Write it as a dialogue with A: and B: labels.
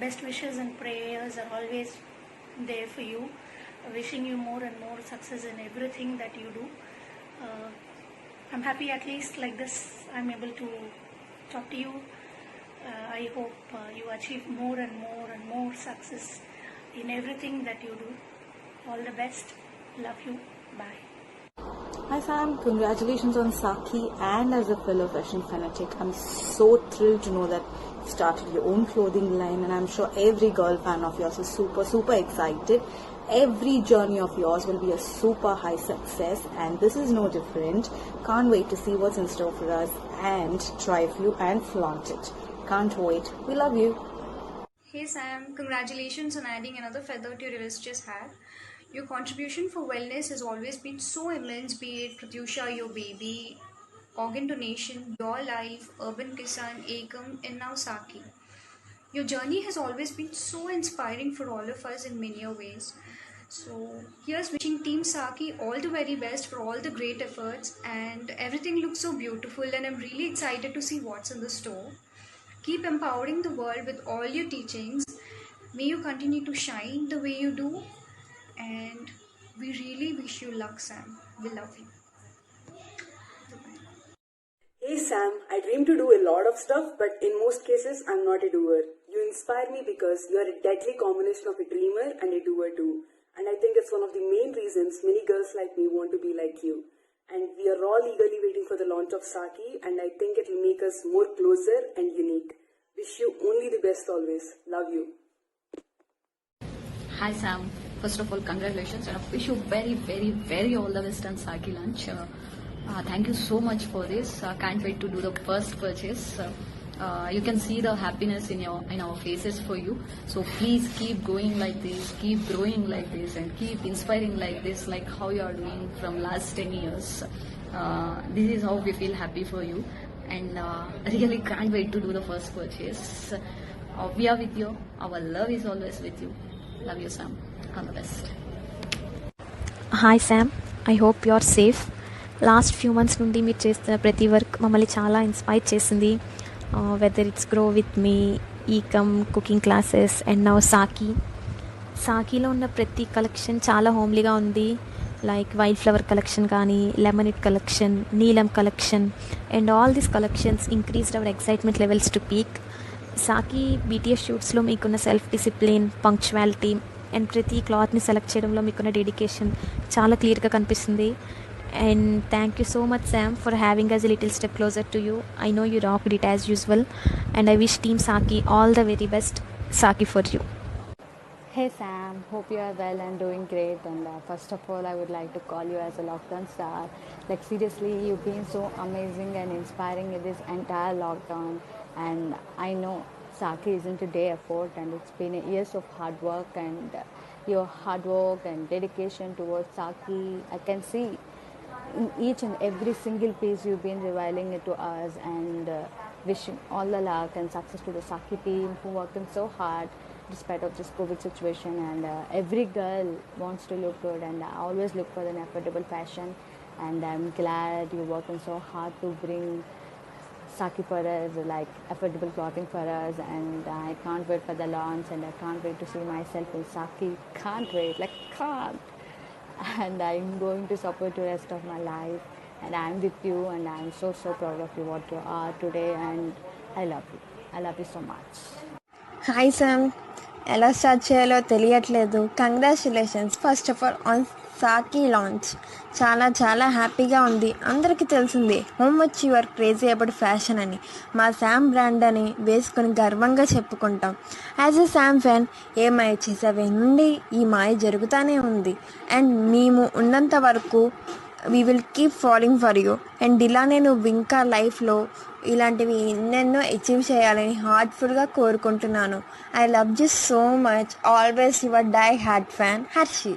A: best wishes and prayers are always there for you. Wishing you more and more success in everything that you do. I'm happy at least like this I'm able to talk to you. I hope you achieve more and more and more success in everything that you do. All the best. Love you. Bye.
B: Hi Sam, congratulations on Saki, and as a fellow fashion fanatic, I'm so thrilled to know that you started your own clothing line, and I'm sure every girl fan of yours is super excited. Every journey of yours will be a super high success, and this is no different. Can't wait to see what's in store for us and drive you and flaunt it. Can't wait. We love you.
C: Hey Sam, congratulations on adding another feather to your illustrious hat. Your contribution for wellness has always been so immense, be it Pratyusha, your baby, organ donation, your life, Urban Kisan, Ekam, and now Saki. Your journey has always been so inspiring for all of us in many ways. So here's wishing Team Saki all the very best for all the great efforts, and everything looks so beautiful, and I'm really excited to see what's in the store. Keep empowering the world with all your teachings. May you continue to shine the way you do, and we really wish you luck, Sam. We love you.
B: Hey Sam, I dream to do a lot of stuff, but in most cases, I'm not a doer. You inspire me because you are a deadly combination of a dreamer and a doer too. And I think it's one of the main reasons many girls like me want to be like you. And we are all eagerly waiting for the launch of Saki, and I think it will make us more closer and unique. Wish you only the best always. Love you.
D: Hi Sam, first of all congratulations, and I wish you very all the best on Saki launch. Thank you so much for this. Can't wait to do the first purchase. You can see the happiness in our faces for you. So please keep going like this, keep growing like this, and keep inspiring like this, like how you are doing from last 10 years. This is how we feel happy for you, and really can't wait to do the first purchase. We are with you. Our love is always with you. Love you, Sam. All the best.
E: Hi Sam, I hope you are safe. Last few months నుండి మీరు చేస్తున్న ప్రతి work మమ్మల్ని చాలా inspire చేసింది. Whether it's grow with me, ఈకమ్, cooking classes, and now సాకీలో ఉన్న ప్రతి కలెక్షన్ చాలా హోమ్లీగా ఉంది. లైక్ వైల్డ్ ఫ్లవర్ కలెక్షన్ కానీ, lemonade collection, Neelam collection, and all these collections increased our excitement levels to peak. Saaki BTS షూట్స్లో మీకున్న సెల్ఫ్ డిసిప్లిన్, పంక్చువాలిటీ, అండ్ ప్రతి క్లాత్ని సెలెక్ట్ చేయడంలో మీకున్న డెడికేషన్ చాలా క్లియర్గా కనిపిస్తుంది. And thank you so much Sam for having us a little step closer to you. I know you rocked it as usual, and I wish Team Saki all the very best. Saki for you.
F: Hey Sam, hope you are well and doing great. And first of all, I would like to call you as a lockdown star. Like seriously, you've been so amazing and inspiring in this entire lockdown. And I know Saki isn't a day effort, and it's been years of hard work, and your hard work and dedication towards Saki, I can see in each and every single piece you've been revealing it to us. And wishing all the luck and success to the Saki team who working so hard despite of this COVID situation. And every girl wants to look good, and I always look for an affordable fashion, and I'm glad you're working so hard to bring Saki for us, like affordable clothing for us. And I can't wait for the launch, and I can't wait to see myself in Saki. Can't wait, like can't. And I'm going to support you the rest of my life, and I'm with you, and I'm so proud of you what you are today, and I love you so much.
G: Hi Sam, ఎలా start చేయాలో తెలియట్లేదు. Congratulations first of all on Saaki launch. చాలా హ్యాపీగా ఉంది. అందరికీ తెలిసింది how much you are crazy about fashion అని. మా శామ్ బ్రాండ్ అని వేసుకొని గర్వంగా చెప్పుకుంటాం. As a Sam fan, Ye Maaya Chesave నుండి ఈ మాయ జరుగుతూనే ఉంది. అండ్ మేము ఉన్నంత వరకు we will keep following for you. And ఇలానే నువ్వు ఇంకా లైఫ్లో ఇలాంటివి ఎన్నెన్నో అచీవ్ చేయాలని హార్ట్ఫుల్గా కోరుకుంటున్నాను. I love you so much. Always your die hard fan, Harshi.